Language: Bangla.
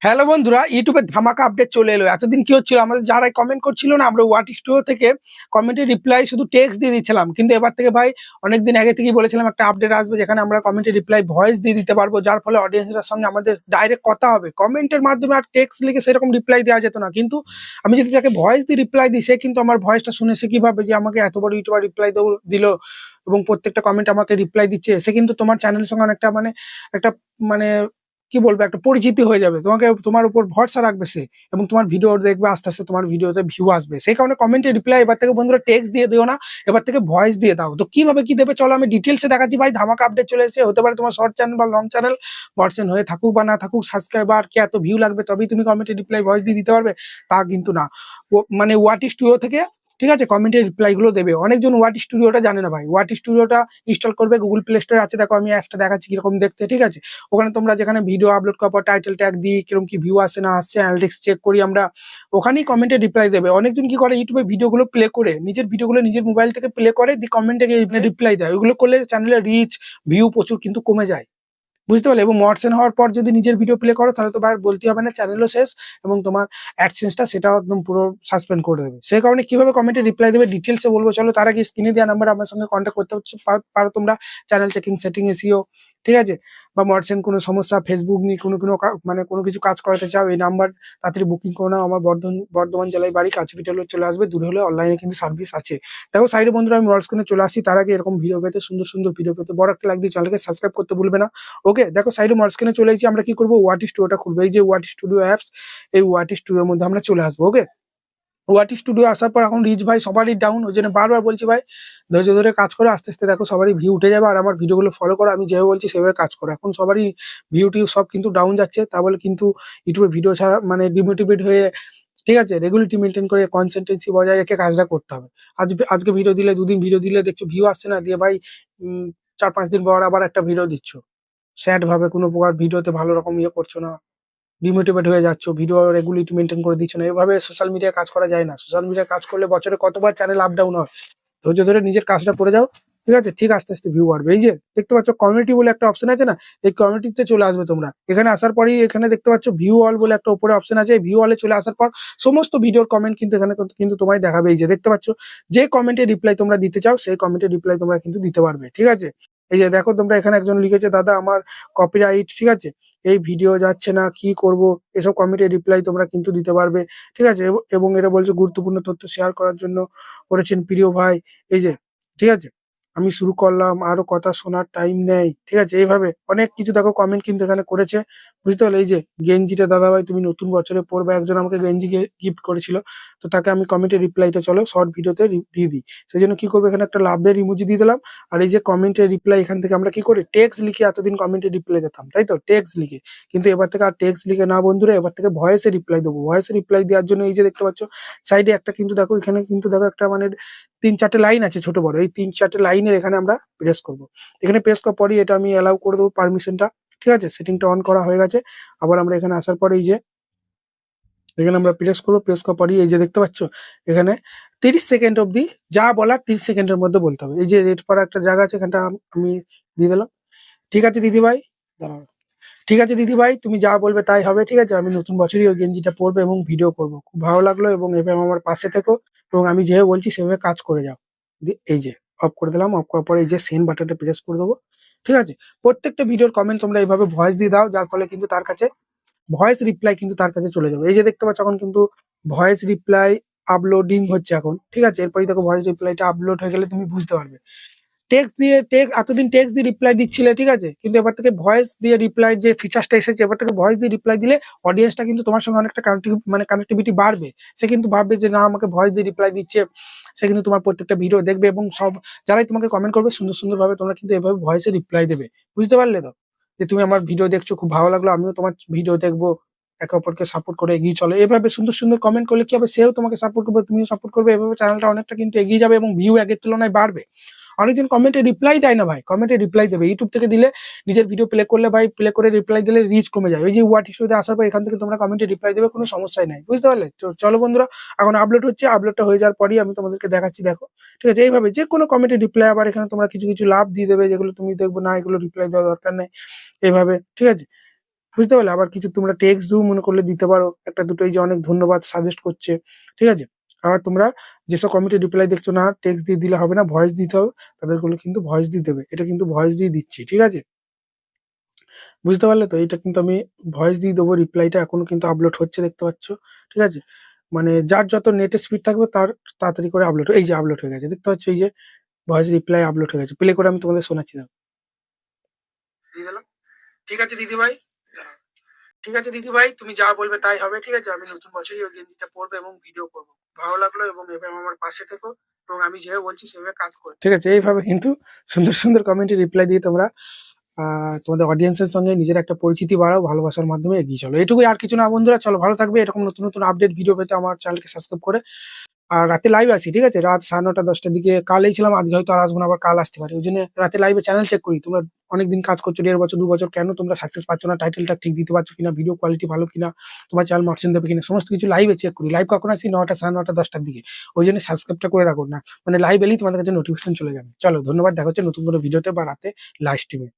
হ্যালো বন্ধুরা, ইউটিউবে ধামাকা আপডেট চলে এলো। এতদিন কি হচ্ছিল, আমাদের যারা কমেন্ট করছিল না, আমরা ওয়াট স্টুডিও থেকে কমেন্টের রিপ্লাই শুধু টেক্সট দিয়ে দিচ্ছিলাম, কিন্তু এবার থেকে ভাই অনেকদিন আগে থেকেই বলেছিলাম একটা আপডেট আসবে যেখানে আমরা কমেন্টের রিপ্লাই ভয়েস দিয়ে দিতে পারবো, যার ফলে অডিয়েন্সের সঙ্গে আমাদের ডাইরেক্ট কথা হবে। কমেন্টের মাধ্যমে আর টেক্সট লিখে সেরকম রিপ্লাই দেওয়া যেত না, কিন্তু আমি যদি তাকে ভয়েস দিয়ে রিপ্লাই দিই, সে কিন্তু আমার ভয়েসটা শুনে সে কিভাবে যে আমাকে এত বড় ইউটিউবার রিপ্লাই দিল এবং প্রত্যেকটা কমেন্ট আমাকে রিপ্লাই দিচ্ছে। সে কিন্তু তোমার চ্যানেলের সঙ্গে অনেকটা একটা মানে কি বলবো, একটা পরিচিতি হয়ে যাবে, তোমাকে তোমার উপর ভরসা রাখবে সে, এবং তোমার ভিডিও দেখবে, আস্তে আস্তে তোমার ভিডিওতে ভিউ আসবে। সেই কারণে কমেন্টে রিপ্লাই এবার থেকে বন্ধুরা টেক্সট দিয়ে দিও না, এবার থেকে ভয়েস দিয়ে দাও। তো কিভাবে কি দেবে চলো আমি ডিটেলসে দেখাচ্ছি ভাই। ধামাকা আপডেট চলে এসেছে, হতে পারে তোমার শর্ট চ্যানেল বা লং চ্যানেল ভার্সন হয়ে থাকুক বা না থাকুক, সাবস্ক্রাইবার কে এত ভিউ লাগবে তবেই তুমি কমেন্টে রিপ্লাই ভয়েস দিয়ে দিতে পারবে, তা কিন্তু না। ওয়াট স্টুডিও থেকে, ঠিক আছে, কমেন্টের রিপ্লাই গুলো দেবে। অনেকজন ওয়াট স্টুডিওটা জানে না ভাই। ওয়াট স্টুডিওটা ইনস্টল করবে, গুগল প্লে স্টোরে আছে, দেখো আমি অ্যাপটা দেখাচ্ছি কিরকম দেখতে, ঠিক আছে। ওখানে তোমরা যেখানে ভিডিও আপলোড করার পর টাইটেল ট্যাগ দিই, কিরকম কি ভিউ আসে না আসছে, অ্যানালিটিক্স চেক করি আমরা, ওখানেই কমেন্টে রিপ্লাই দেবে। অনেকজন কি করে, ইউটিউবে ভিডিওগুলো প্লে করে, নিজের ভিডিওগুলো নিজের মোবাইল থেকে প্লে করে দি কমেন্টে রিপ্লাই দেয়। ওইগুলো করলে চ্যানেলের রিচ ভিউ প্রচুর কিন্তু কমে যায়, বুঝতে পারলে। এবং মডসেন হওয়ার পর যদি নিজের ভিডিও প্লে করো, তাহলে তো আর বলতে হবে না, চ্যানেলও শেষ, এবং তোমার অ্যাডসেন্সটা সেটাও একদম পুরো সাসপেন্ড করে দেবে। সেই কারণে কিভাবে কমেন্টে রিপ্লাই দেবে ডিটেলসে বলবো চলো। তার আগে স্ক্রিনে দেওয়া নাম্বার আমার সঙ্গে কন্ট্যাক্ট করতে হচ্ছে পারো তোমরা, চ্যানেল চেকিং, সেটিং, এসইও, ঠিক আছে, বা মডসেন কোনো সমস্যা, ফেসবুক নিয়ে কোনো কোনো কোনো কিছু কাজ করাতে চাও, এই নাম্বার তাড়াতাড়ি বুকিং করে নাও। আমার বর্ধমান জেলায় বাড়ি, কাছে পিঠে হলে চলে আসবে, দূরে হলে অনলাইনে কিন্তু সার্ভিস আছে। দেখো সাইডে বন্ধুরা আমি স্ক্রিনে চলে আসি, তার আগে এরকম ভিডিও পেতে, সুন্দর সুন্দর ভিডিও পেতে বড় একটা লাইক দিয়ে চ্যানেলকে সাবস্ক্রাইব করতে ভুলবে না। ওকে, দেখো সাইডে স্ক্রিনে চলে এসেছি। আমরা কি করবো, ওয়াট স্টুডিওটা খুলবো, এই যে ওয়াট স্টুডিও অ্যাপস, এই ওয়াট স্টুডিওর মধ্যে আমরা চলে আসবো। ওকে, ওয়াট স্টুডিও আসার পর এখন রিচ ভাই সবারই ডাউন, ওই জন্য বারবার বলছি ভাই ধৈর্য ধরে কাজ করো, আস্তে আস্তে দেখো সবারই ভিউ উঠে যাবে। আর আমার ভিডিওগুলো ফলো করো, আমি যেভাবে বলছি সেভাবে কাজ করো। এখন সবারই ভিউ টিউ সব কিন্তু ডাউন যাচ্ছে, তা বলে কিন্তু ইউটিউবে ভিডিও ছাড়া ডিমোটিভেট হয়ে, ঠিক আছে, রেগুলারিটি মেনটেন করে কনসিস্টেন্সি বজায় রেখে কাজটা করতে হবে। আজকে ভিডিও দিলে, দুদিন ভিডিও দিলে দেখছো ভিউ আসছে না, দিয়ে ভাই 4-5 দিন পর আবার একটা ভিডিও দিচ্ছ, স্যাড ভাবে কোনো প্রকার ভিডিওতে ভালো রকম করছো না, ডিমোটিভেট হয়ে যাচ্ছ, ভিডিও রেগুলারিটি মেনটেন করে দিচ্ছ না। এভাবে সোশ্যাল মিডিয়ায় কাজ করা যায় না। সোশ্যাল মিডিয়ায় কাজ করলে বছরে কতবার চ্যানেল আপ ডাউন হয়। ধৈর্য ধরে নিজের কাজটা করে যাও, ঠিক আছে, ঠিক আস্তে আস্তে ভিউ বাড়বে। এই যে দেখতে পাচ্ছ কমিউনিটি বলে একটা অপশন আছে না, এই কমিউনিটিতে চলে আসবে তোমরা। এখানে আসার পরেই এখানে দেখতে পাচ্ছ ভিউ অল বলে একটা উপরে অপশন আছে। ভিউ অলে চলে আসার পর সমস্ত ভিডিওর কমেন্ট কিন্তু এখানে কিন্তু তোমায় দেখাবে। এই যে দেখতে পাচ্ছ, যে কমেন্টের রিপ্লাই তোমরা দিতে চাও সেই কমেন্টের রিপ্লাই তোমরা কিন্তু দিতে পারবে, ঠিক আছে। এই যে দেখো তোমরা, এখানে একজন লিখেছে, দাদা আমার কপিরাইট, ঠিক আছে, এই ভিডিও যাচ্ছে না, কি করব, এসব কমেন্টের রিপ্লাই তোমরা কিন্তু দিতে পারবে, ঠিক আছে। এবং এটা বলছে গুরুত্বপূর্ণ তথ্য শেয়ার করার জন্য করেছেন প্রিয় ভাই। এই যে, ঠিক আছে, আমি শুরু করলাম, আরো কথা শোনার টাইম নেই, ঠিক আছে। এইভাবে অনেক কিছু দেখো কমেন্ট কিন্তু এখানে করেছে, বুঝতে পারলে। এই যে গেঞ্জিটা দাদা ভাই তুমি নতুন বছরে পরবে, একজন আমাকে গেঞ্জি গিফট করেছিল, তো তাকে আমি কমেন্টের রিপ্লাইটা চলো শর্ট ভিডিওতে দিয়ে দিই। সেই জন্য কি করবো, এখানে একটা লাভের ইমোজি দিয়ে দিলাম। আর এই যে কমেন্টের রিপ্লাই, এখান থেকে আমরা কি করি, টেক্সট লিখে এতদিন কমেন্টের রিপ্লাই দিতাম, তাই তো, টেক্সট লিখে। কিন্তু এবার থেকে আর টেক্সট লিখে না বন্ধুরা, এবার থেকে ভয়েসে রিপ্লাই দেবো। ভয়েসে রিপ্লাই দেওয়ার জন্য এই যে দেখতে পাচ্ছ সাইডে একটা কিন্তু দেখো, এখানে কিন্তু দেখো একটা 3-4টে লাইন আছে ছোট বড়, এই 3-4টে লাইনের এখানে আমরা প্রেস করব। এখানে প্রেস করার পরই এটা আমি অ্যালাউ করে দেবো পারমিশনটা, ঠিক আছে। সেটিংটা অন করা হয়ে গেছে। আবার আমরা এখানে আসার পরে এই যে এখানে আমরা প্রেস করবো, প্রেস করার পরই এই যে দেখতে পাচ্ছ এখানে 30 সেকেন্ড অবধি যা বলার 30 সেকেন্ডের মধ্যে বলতে হবে। এই যে রেড পাড়া একটা জায়গা আছে, এখানটা আমি দিয়ে দিলাম। ঠিক আছে দিদি ভাই, দাঁড়াও, ঠিক আছে দিদি ভাই তুমি যা বলবে তাই হবে, ঠিক আছে। আমি নতুন বছরই ওই গেঞ্জিটা পরবো এবং ভিডিও করবো। খুব ভালো লাগলো, এবং এভাবে আমার পাশে থেকো, এবং আমি যেভাবে বলছি সেভাবে কাজ করে যাও। এই যে অফ করে দিলাম। অফ করার পরে এই যে সেন্ড বাটনটা প্রেস করে দেবো, ঠিক আছে। প্রত্যেকটা ভিডিওর কমেন্ট তোমরা এইভাবে ভয়েস দিয়ে দাও, যার ফলে কিন্তু তার কাছে ভয়েস রিপ্লাই কিন্তু তার কাছে চলে যাবে। এই যে দেখতে পাচ্ছ এখন কিন্তু ভয়েস রিপ্লাই আপলোডিং হচ্ছে এখন, ঠিক আছে। এরপরই দেখো ভয়েস রিপ্লাইটা আপলোড হয়ে গেলে তুমি বুঝতে পারবে। এতদিন টেক্সট দিয়ে রিপ্লাই দিচ্ছিলে, ঠিক আছে, কিন্তু এবার থেকে ভয়েস দিয়ে রিপ্লাই যে ফিচার্সটা এসেছে, এবার থেকে ভয়েস দিয়ে রিপ্লাই দিলে অডিয়েন্সটা কিন্তু তোমার সঙ্গে অনেকটা কানেক্টিভিটি বাড়বে। সে কিন্তু ভাববে যে না, আমাকে ভয়েস দিয়ে রিপ্লাই দিচ্ছে, সে কিন্তু তোমার প্রত্যেকটা ভিডিও দেখবে, এবং সব যারাই তোমাকে কমেন্ট করবে সুন্দর সুন্দর ভাবে তোমরা কিন্তু এভাবে ভয়েসে রিপ্লাই দেবে, বুঝতে পারলে তো। যে তুমি আমার ভিডিও দেখছো, খুব ভালো লাগলো, আমিও তোমার ভিডিও দেখবো, একে অপরকে সাপোর্ট করে এগিয়ে চলো। এভাবে সুন্দর সুন্দর কমেন্ট করলে কি হবে, সেও তোমাকে সাপোর্ট করবে, তুমিও সাপোর্ট করবে, এভাবে চ্যানেলটা অনেকটা কিন্তু এগিয়ে যাবে এবং ভিউ আগের তুলনায় বাড়বে। অনেকজন কমেন্টে রিপ্লাই দেয় না ভাই, কমেন্টে রিপ্লাই দেবে। ইউটিউব থেকে দিলে, নিজের ভিডিও প্লে করলে ভাই, প্লে করে রিপ্লাই দিলে রিচ কমে যায়। ওই যে ওয়াট ইস্যুতে আসার পর এখান থেকে তোমরা কমেন্টে রিপ্লাই দেবে, কোনো সমস্যাই নাই, বুঝতে পারলে। চলো বন্ধুরা, এখন আপলোড হচ্ছে, আপলোডটা হয়ে যাওয়ার পরই আমি তোমাদেরকে দেখাচ্ছি, দেখো, ঠিক আছে। এইভাবে যে কোনো কমেন্টে রিপ্লাই, আবার এখানে তোমরা কিছু কিছু লাভ দিয়ে দেবে, যেগুলো তুমি দেখবো না, এগুলো রিপ্লাই দেওয়া দরকার নেই, এইভাবে, ঠিক আছে। বুঝতে পারলে? আবার কিছু তোমরা টেক্সট দিও মনে করলে দিতে পারো। একটা দুটো এই যে অনেক ধন্যবাদ সাজেস্ট করছে। ঠিক আছে? আবার তোমরা যেসব কমেন্টে রিপ্লাই দেখছো না টেক্সট দিয়ে দিলে হবে না, ভয়েস দিতে হবে। তাদেরগুলো কিন্তু ভয়েস দিয়ে দেবে। এটা কিন্তু ভয়েস দিয়ে দিচ্ছি। ঠিক আছে? বুঝতে পারলে তো? এইটা কিন্তু আমি ভয়েস দিয়ে দেবো। রিপ্লাইটা এখনো কিন্তু আপলোড হচ্ছে দেখতে পাচ্ছ। ঠিক আছে? মানে যার যত নেটের স্পিড থাকবে তার তাড়াতাড়ি করে আপলোড, এই যে আপলোড হয়ে গেছে। দেখতে পাচ্ছ এই যে ভয়েস রিপ্লাই আপলোড হয়ে গেছে। প্লে করে আমি তোমাদের শোনাচ্ছি দাও। দিয়ে দিলাম। ঠিক আছে দিদিভাই। দাঁড়াও। ঠিক আছে দিদিভাই, তুমি যা বলবে তাই হবে। ঠিক আছে? আমি নতুন বছরই ওই গেঞ্জিটা পরবো এবং ভিডিও করবো। ভালো লাগলো এবং এভাবে আমার পাশে থেকো এবং আমি যেভাবে বলছি সেভাবে কাজ করো। ঠিক আছে? এইভাবে কিন্তু সুন্দর, সুন্দর কমেন্টে রিপ্লাই দিয়ে তোমরা তোমাদের অডিয়েন্সের সঙ্গে নিজের একটা পরিচিতি বাড়াও, ভালোবাসার মাধ্যমে এগিয়ে চলো। এটুকুই, আর কিছু না বন্ধুরা। চলো ভালো থাকবে। এরকম নতুন, নতুন আপডেট ভিডিও পেতে আমার চ্যানেলকে সাবস্ক্রাইব করে আর রাতে লাইভ আসি। ঠিক আছে? রাত 9:30 10টার দিকে কালই ছিলাম, আজকে হয়তো আর আসবো না, আবার কাল আসতে পারি। ওই জন্য রাতে লাইভে চ্যানেল চেক করি। তোমরা অনেকদিন কাজ করছো, 1.5 বছর 2 বছর, কেন তোমরা সাকসেস পাচ্ছ না? টাইটেলটা ঠিক দিতে পারছো কিনা, ভিডিও কোয়ালিটি ভালো কিনা, তোমার চ্যানেল মার্কসিন দেবে কিনা, সমস্ত কিছু লাইভে চেক করি। লাইভ কখন আসি? 9টা 9:30 10টার দিকে। ওই জন্য সাবস্ক্রাইবটা করে রাখো না, মানে লাইভ এলেই তোমাদের কাছে নোটিফিকেশন চলে যাবে। চলো ধন্যবাদ, দেখা হচ্ছে নতুন কোনো ভিডিওতে বা রাতে লাইভ স্ট্রিমে।